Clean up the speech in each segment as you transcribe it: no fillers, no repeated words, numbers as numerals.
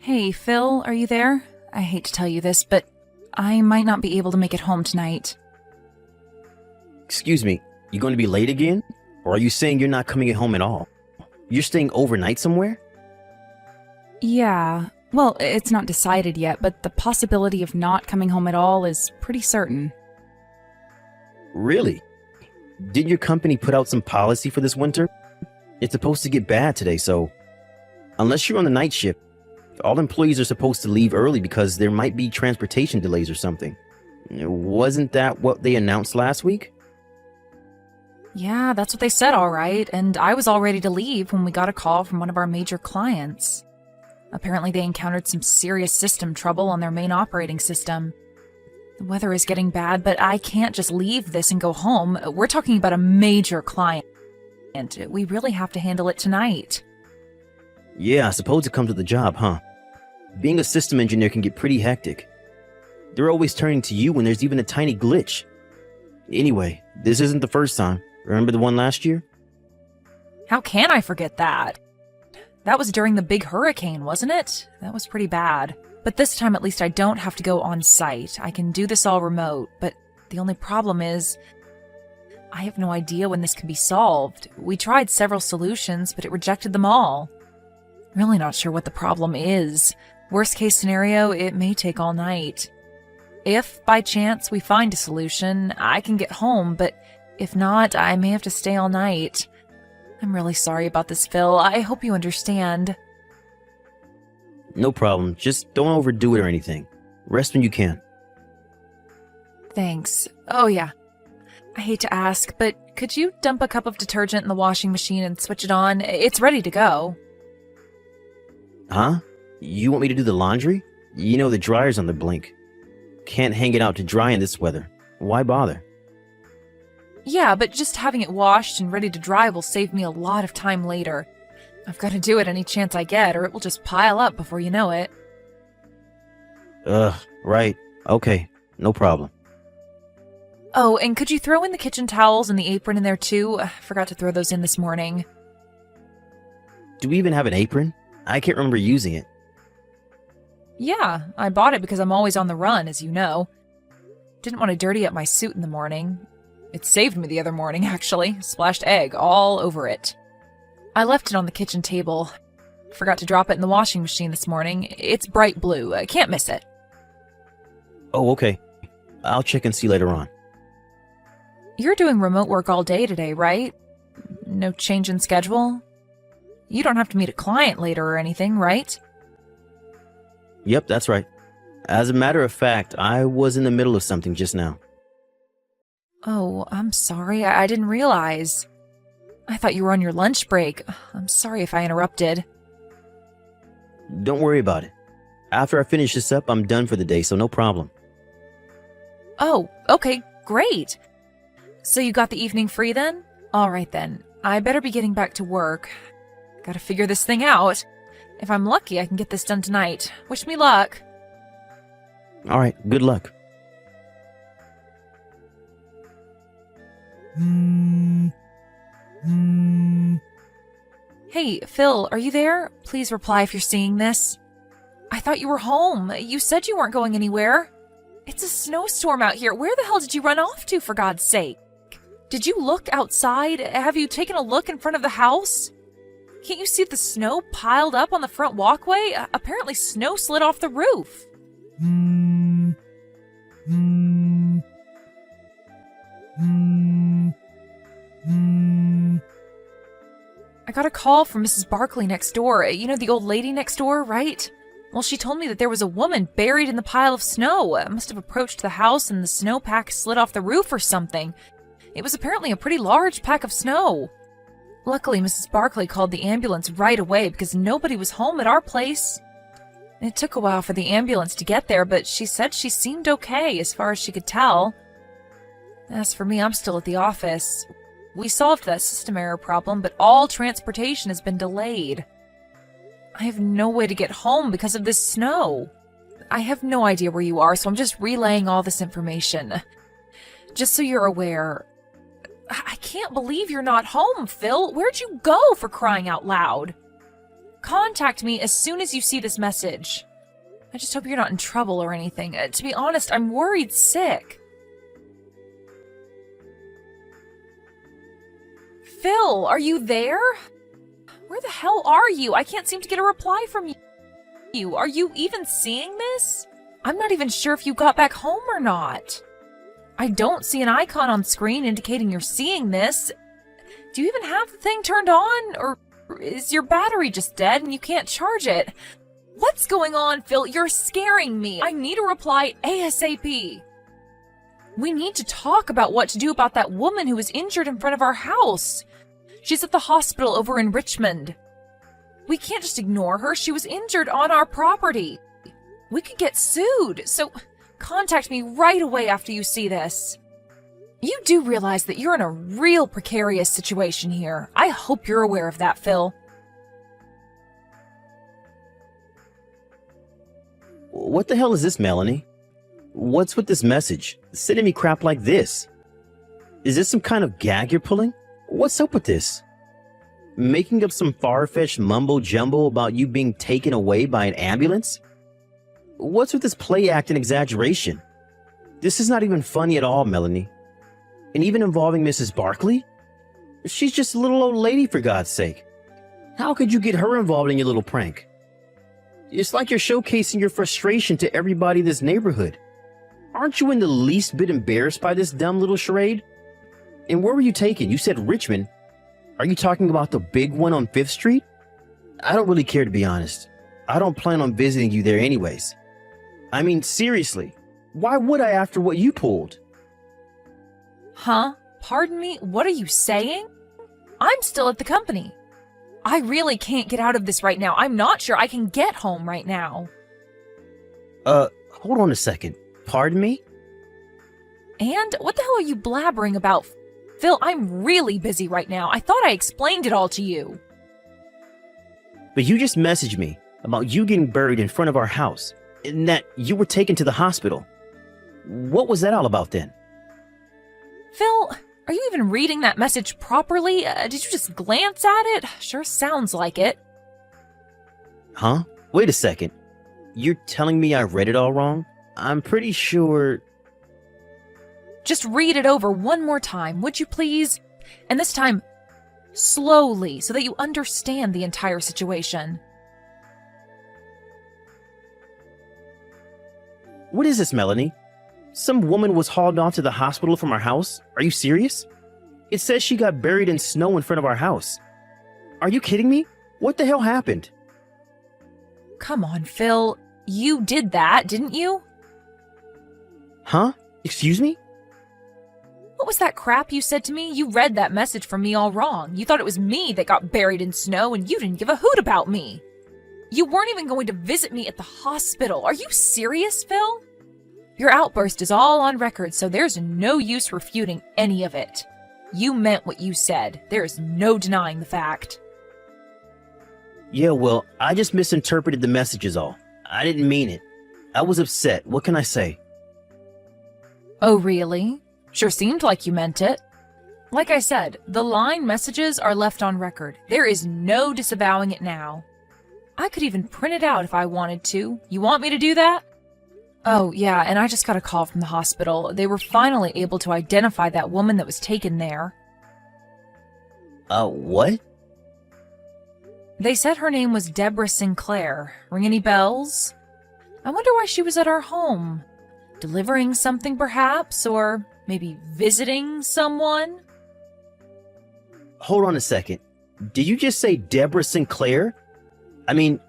Hey, Phil, are you there? I hate to tell you this, but I might not be able to make it home tonight. Excuse me, you going to be late again? Or are you saying you're not coming home at all? You're staying overnight somewhere? Yeah, well, it's not decided yet, but the possibility of not coming home at all is pretty certain. Really? Did your company put out some policy for this winter? It's supposed to get bad today, so unless you're on the night shift, all employees are supposed to leave early because there might be transportation delays or something. Wasn't that what they announced last week? Yeah, that's what they said, all right, and I was all ready to leave when we got a call from one of our major clients. Apparently they encountered some serious system trouble on their main operating system. The weather is getting bad, but I can't just leave this and go home. We're talking about a major client. We really have to handle it tonight. Yeah, I suppose it comes with the job, huh? Being a system engineer can get pretty hectic. They're always turning to you when there's even a tiny glitch. Anyway, this isn't the first time. Remember the one last year? How can I forget that? That was during the big hurricane, wasn't it? That was pretty bad. But this time at least I don't have to go on site. I can do this all remote, but the only problem is I have no idea when this can be solved. We tried several solutions, but it rejected them all. Really not sure what the problem is. Worst case scenario, it may take all night. If, by chance, we find a solution, I can get home, but if not, I may have to stay all night. I'm really sorry about this, Phil. I hope you understand. No problem. Just don't overdo it or anything. Rest when you can. Thanks. Oh yeah. I hate to ask, but could you dump a cup of detergent in the washing machine and switch it on? It's ready to go. Huh? You want me to do the laundry? You know the dryer's on the blink. Can't hang it out to dry in this weather. Why bother? Yeah, but just having it washed and ready to dry will save me a lot of time later. I've got to do it any chance I get, or it will just pile up before you know it. Right. Okay, no problem. Oh, and could you throw in the kitchen towels and the apron in there too? I forgot to throw those in this morning. Do we even have an apron? I can't remember using it. Yeah, I bought it because I'm always on the run, as you know. Didn't want to dirty up my suit in the morning. It saved me the other morning, actually. Splashed egg all over it. I left it on the kitchen table. Forgot to drop it in the washing machine this morning. It's bright blue. I can't miss it. Oh, okay. I'll check and see later on. You're doing remote work all day today, right? No change in schedule? You don't have to meet a client later or anything, right? Yep, that's right. As a matter of fact, I was in the middle of something just now. Oh, I'm sorry. I didn't realize. I thought you were on your lunch break. I'm sorry if I interrupted. Don't worry about it. After I finish this up, I'm done for the day, so no problem. Oh, okay, great. So you got the evening free then? All right then. I better be getting back to work. Gotta figure this thing out. If I'm lucky, I can get this done tonight. Wish me luck. All right, good luck. Hey, Phil, are you there? Please reply if you're seeing this. I thought you were home. You said you weren't going anywhere. It's a snowstorm out here. Where the hell did you run off to, for God's sake? Did you look outside? Have you taken a look in front of the house? Can't you see the snow piled up on the front walkway? Apparently snow slid off the roof. I got a call from Mrs. Barkley next door. You know the old lady next door, right? Well, she told me that there was a woman buried in the pile of snow. Must have approached the house and the snowpack slid off the roof or something. It was apparently a pretty large pack of snow. Luckily, Mrs. Barkley called the ambulance right away because nobody was home at our place. It took a while for the ambulance to get there, but she said she seemed okay as far as she could tell. As for me, I'm still at the office. We solved that system error problem, but all transportation has been delayed. I have no way to get home because of this snow. I have no idea where you are, so I'm just relaying all this information. Just so you're aware, I can't believe you're not home, Phil. Where'd you go, for crying out loud? Contact me as soon as you see this message. I just hope you're not in trouble or anything. To be honest, I'm worried sick. Phil, are you there? Where the hell are you? I can't seem to get a reply from you. Are you even seeing this? I'm not even sure if you got back home or not. I don't see an icon on screen indicating you're seeing this. Do you even have the thing turned on? Or is your battery just dead and you can't charge it? What's going on, Phil? You're scaring me. I need a reply ASAP. We need to talk about what to do about that woman who was injured in front of our house. She's at the hospital over in Richmond. We can't just ignore her. She was injured on our property. We could get sued, so contact me right away after you see this. You do realize that you're in a real precarious situation here. I hope you're aware of that, Phil. What the hell is this, Melanie? What's with this message? Sending me crap like this? Is this some kind of gag you're pulling? What's up with this? Making up some far-fetched mumbo-jumbo about you being taken away by an ambulance? What's with this play act and exaggeration? This is not even funny at all, Melanie. And even involving Mrs. Barkley? She's just a little old lady, for God's sake. How could you get her involved in your little prank? It's like you're showcasing your frustration to everybody in this neighborhood. Aren't you in the least bit embarrassed by this dumb little charade? And where were you taken? You said Richmond. Are you talking about the big one on 5th Street? I don't really care, to be honest. I don't plan on visiting you there anyways. I mean, seriously, why would I after what you pulled? Huh? Pardon me? What are you saying? I'm still at the company. I really can't get out of this right now. I'm not sure I can get home right now. Hold on a second. Pardon me? And what the hell are you blabbering about? Phil, I'm really busy right now. I thought I explained it all to you. But you just messaged me about you getting buried in front of our house and that you were taken to the hospital. What was that all about then? Phil, are you even reading that message properly? Did you just glance at it? Sure sounds like it. Huh? Wait a second. You're telling me I read it all wrong? I'm pretty sure... Just read it over one more time, would you please? And this time, slowly, so that you understand the entire situation. What is this, Melanie? Some woman was hauled off to the hospital from our house? Are you serious? It says she got buried in snow in front of our house. Are you kidding me? What the hell happened? Come on, Phil. You did that, didn't you? Huh? Excuse me? What was that crap you said to me? You read that message from me all wrong. You thought it was me that got buried in snow, and you didn't give a hoot about me. You weren't even going to visit me at the hospital. Are you serious, Phil? Your outburst is all on record, so there's no use refuting any of it. You meant what you said. There is no denying the fact. Yeah, well, I just misinterpreted the message is all. I didn't mean it. I was upset. What can I say? Oh, really? Sure seemed like you meant it. Like I said, the line messages are left on record. There is no disavowing it now. I could even print it out if I wanted to. You want me to do that? Oh, yeah, and I just got a call from the hospital. They were finally able to identify that woman that was taken there. What? They said her name was Deborah Sinclair. Ring any bells? I wonder why she was at our home. Delivering something, perhaps? Or maybe visiting someone? Hold on a second. Did you just say Deborah Sinclair? I mean,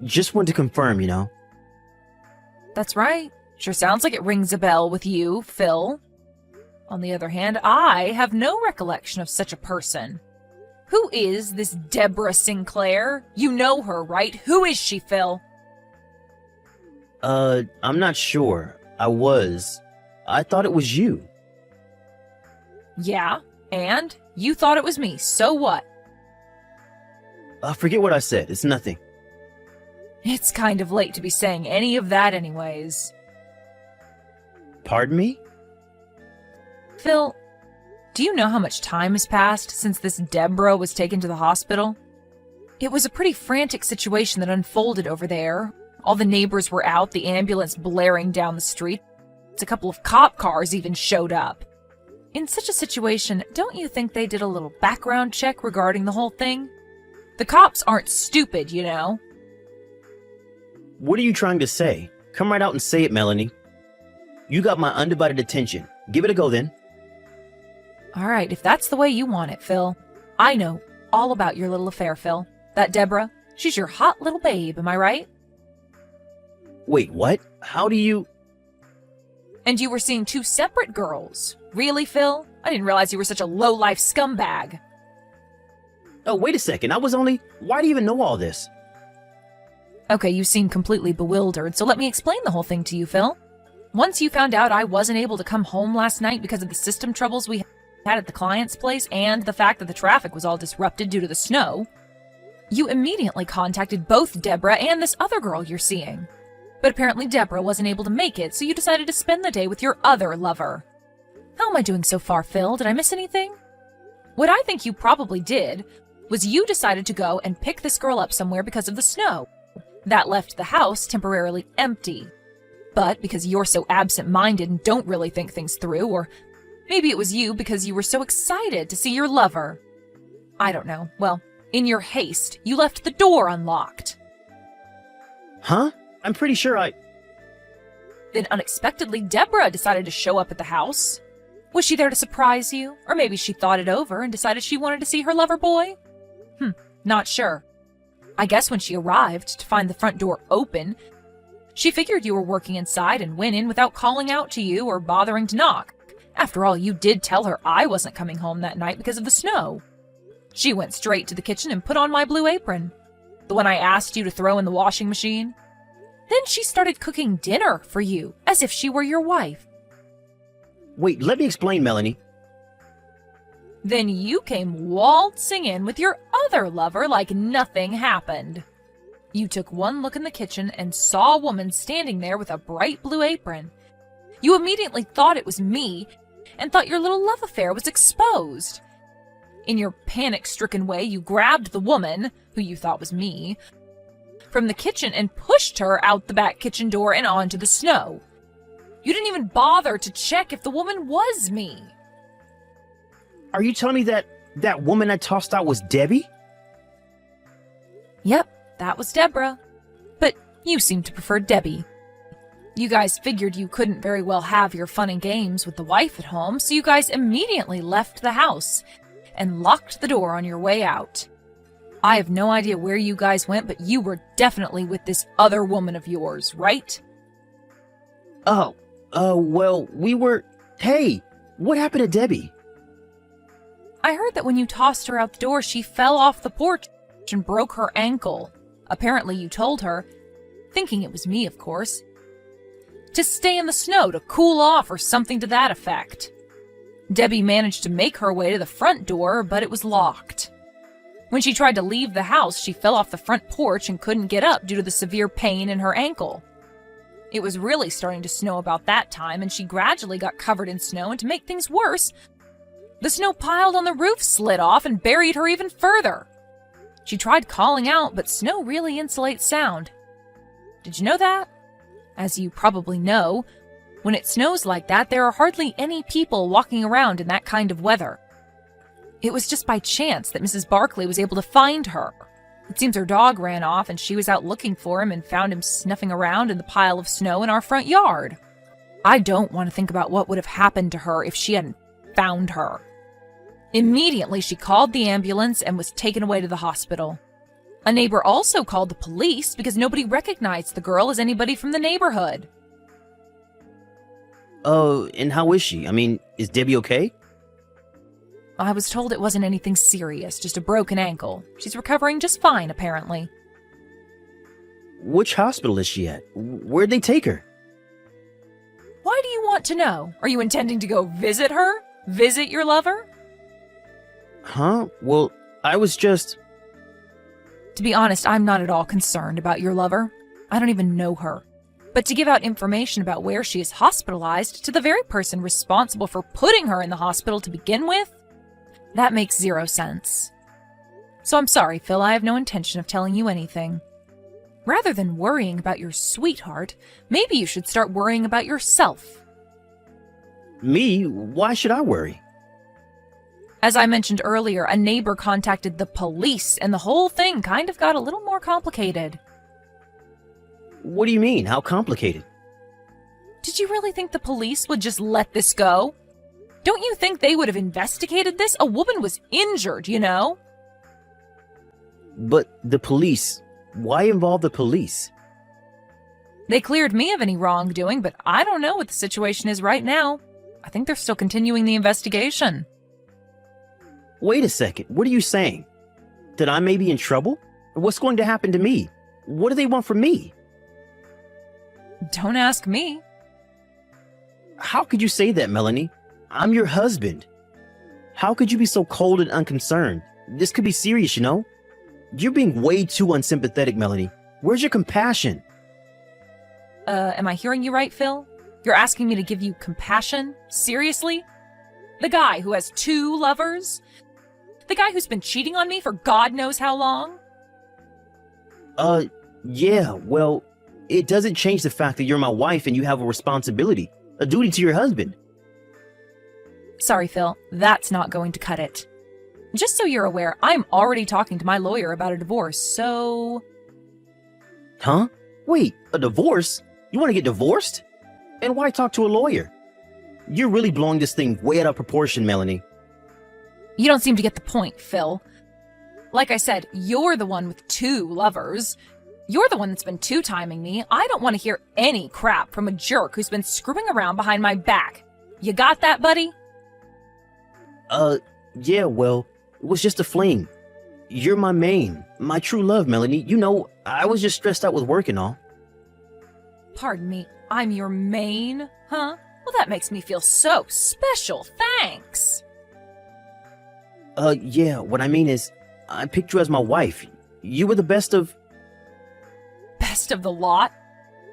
just wanted to confirm, you know. That's right. Sure sounds like it rings a bell with you, Phil. On the other hand, I have no recollection of such a person. Who is this Deborah Sinclair? You know her, right? Who is she, Phil? I'm not sure. I thought it was you. Yeah, and? You thought it was me, so what? Forget what I said. It's nothing. It's kind of late to be saying any of that anyways. Pardon me? Phil, do you know how much time has passed since this Deborah was taken to the hospital? It was a pretty frantic situation that unfolded over there. All the neighbors were out, the ambulance blaring down the street. A couple of cop cars even showed up. In such a situation, don't you think they did a little background check regarding the whole thing? The cops aren't stupid, you know. What are you trying to say? Come right out and say it, Melanie. You got my undivided attention. Give it a go then. All right, if that's the way you want it, Phil. I know all about your little affair, Phil. That Deborah, she's your hot little babe, am I right? Wait, what? How do you... And you were seeing two separate girls. Really, Phil? I didn't realize you were such a low-life scumbag. Oh, wait a second. Why do you even know all this? Okay, you seem completely bewildered, so let me explain the whole thing to you, Phil. Once you found out I wasn't able to come home last night because of the system troubles we had at the client's place and the fact that the traffic was all disrupted due to the snow, you immediately contacted both Deborah and this other girl you're seeing. But apparently Deborah wasn't able to make it, so you decided to spend the day with your other lover. How am I doing so far, Phil? Did I miss anything? What I think you probably did was you decided to go and pick this girl up somewhere because of the snow. That left the house temporarily empty. But because you're so absent-minded and don't really think things through, or maybe it was you because you were so excited to see your lover. I don't know. Well, in your haste, you left the door unlocked. Huh? I'm pretty sure Then unexpectedly, Deborah decided to show up at the house. Was she there to surprise you? Or maybe she thought it over and decided she wanted to see her lover boy? Not sure. I guess when she arrived to find the front door open, she figured you were working inside and went in without calling out to you or bothering to knock. After all, you did tell her I wasn't coming home that night because of the snow. She went straight to the kitchen and put on my blue apron, the one I asked you to throw in the washing machine. Then she started cooking dinner for you, as if she were your wife. Wait, let me explain, Melanie. Then you came waltzing in with your other lover like nothing happened. You took one look in the kitchen and saw a woman standing there with a bright blue apron. You immediately thought it was me and thought your little love affair was exposed. In your panic-stricken way, you grabbed the woman, who you thought was me, from the kitchen and pushed her out the back kitchen door and onto the snow. You didn't even bother to check if the woman was me. Are you telling me that woman I tossed out was Debbie? Yep, that was Deborah. But you seem to prefer Debbie. You guys figured you couldn't very well have your fun and games with the wife at home, so you guys immediately left the house and locked the door on your way out. I have no idea where you guys went, but you were definitely with this other woman of yours, right? Well, we were... Hey, what happened to Debbie? I heard that when you tossed her out the door, she fell off the porch and broke her ankle. Apparently you told her, thinking it was me, of course, to stay in the snow to cool off or something to that effect. Debbie managed to make her way to the front door, but it was locked. When she tried to leave the house, she fell off the front porch and couldn't get up due to the severe pain in her ankle. It was really starting to snow about that time, and she gradually got covered in snow, and to make things worse, the snow piled on the roof slid off and buried her even further. She tried calling out, but snow really insulates sound. Did you know that? As you probably know, when it snows like that, there are hardly any people walking around in that kind of weather. It was just by chance that Mrs. Barkley was able to find her. It seems her dog ran off and she was out looking for him and found him snuffing around in the pile of snow in our front yard. I don't want to think about what would have happened to her if she hadn't found her. Immediately, she called the ambulance and was taken away to the hospital. A neighbor also called the police because nobody recognized the girl as anybody from the neighborhood. Oh, and how is she? I mean, is Debbie okay? I was told it wasn't anything serious, just a broken ankle. She's recovering just fine, apparently. Which hospital is she at? Where'd they take her? Why do you want to know? Are you intending to go visit her? Visit your lover? Huh? Well, I was just... To be honest, I'm not at all concerned about your lover. I don't even know her. But to give out information about where she is hospitalized to the very person responsible for putting her in the hospital to begin with, that makes zero sense. So I'm sorry, Phil, I have no intention of telling you anything. Rather than worrying about your sweetheart, maybe you should start worrying about yourself. Me? Why should I worry? As I mentioned earlier, a neighbor contacted the police, and the whole thing kind of got a little more complicated. What do you mean? How complicated? Did you really think the police would just let this go? Don't you think they would have investigated this? A woman was injured, you know? But the police... Why involve the police? They cleared me of any wrongdoing, but I don't know what the situation is right now. I think they're still continuing the investigation. Wait a second, what are you saying? That I may be in trouble? What's going to happen to me? What do they want from me? Don't ask me. How could you say that, Melanie? I'm your husband. How could you be so cold and unconcerned? This could be serious, you know? You're being way too unsympathetic, Melanie. Where's your compassion? Am I hearing you right, Phil? You're asking me to give you compassion? Seriously? The guy who has 2 lovers? The guy who's been cheating on me for God knows how long? Yeah, well, it doesn't change the fact that you're my wife and you have a responsibility, a duty to your husband. Sorry, Phil, that's not going to cut it. Just so you're aware, I'm already talking to my lawyer about a divorce, so... Huh? Wait, a divorce? You want to get divorced? And why talk to a lawyer? You're really blowing this thing way out of proportion, Melanie. You don't seem to get the point, Phil. Like I said, you're the one with 2 lovers. You're the one that's been 2-timing me. I don't want to hear any crap from a jerk who's been screwing around behind my back. You got that, buddy? Yeah, well, it was just a fling. You're my main, my true love, Melanie. You know, I was just stressed out with work and all. Pardon me, I'm your main, huh? Well, that makes me feel so special, thanks. Yeah, what I mean is, I picked you as my wife. You were the best of... Best of the lot?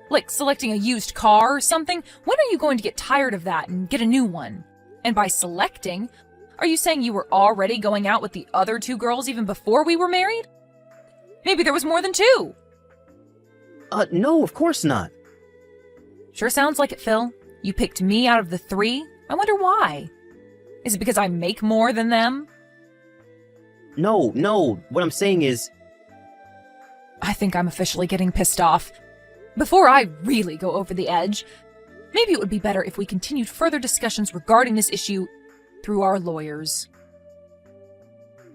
Like selecting a used car or something? When are you going to get tired of that and get a new one? And by selecting, are you saying you were already going out with the other 2 girls even before we were married? Maybe there was more than 2. No, of course not. Sure sounds like it, Phil. You picked me out of the 3? I wonder why. Is it because I make more than them? No, what I'm saying is... I think I'm officially getting pissed off. Before I really go over the edge, maybe it would be better if we continued further discussions regarding this issue through our lawyers.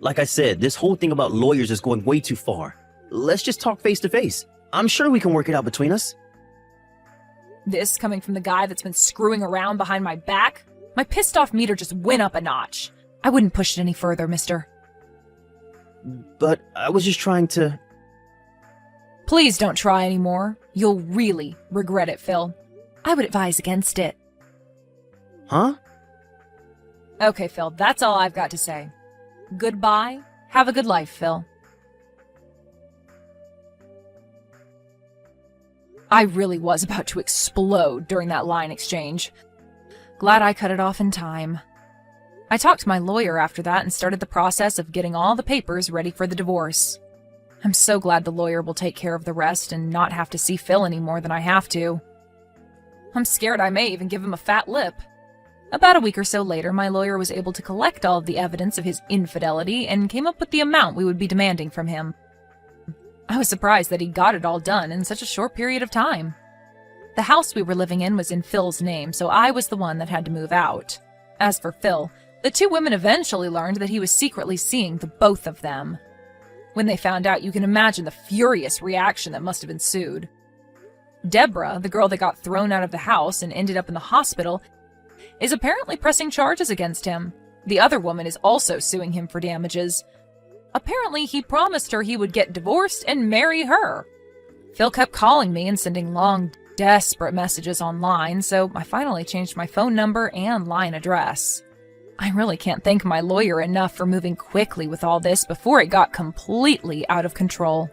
Like I said, this whole thing about lawyers is going way too far. Let's just talk face to face. I'm sure we can work it out between us. This coming from the guy that's been screwing around behind my back? My pissed off meter just went up a notch. I wouldn't push it any further, mister. But I was just trying to... Please don't try anymore. You'll really regret it, Phil. I would advise against it. Huh? Okay, Phil, that's all I've got to say. Goodbye. Have a good life, Phil. I really was about to explode during that line exchange. Glad I cut it off in time. I talked to my lawyer after that and started the process of getting all the papers ready for the divorce. I'm so glad the lawyer will take care of the rest and not have to see Phil any more than I have to. I'm scared I may even give him a fat lip. About a week or so later, my lawyer was able to collect all of the evidence of his infidelity and came up with the amount we would be demanding from him. I was surprised that he got it all done in such a short period of time. The house we were living in was in Phil's name, so I was the one that had to move out. As for Phil, the 2 women eventually learned that he was secretly seeing the both of them. When they found out, you can imagine the furious reaction that must have ensued. Deborah, the girl that got thrown out of the house and ended up in the hospital, is apparently pressing charges against him. The other woman is also suing him for damages. Apparently, he promised her he would get divorced and marry her. Phil kept calling me and sending long, desperate messages online, so I finally changed my phone number and line address. I really can't thank my lawyer enough for moving quickly with all this before it got completely out of control.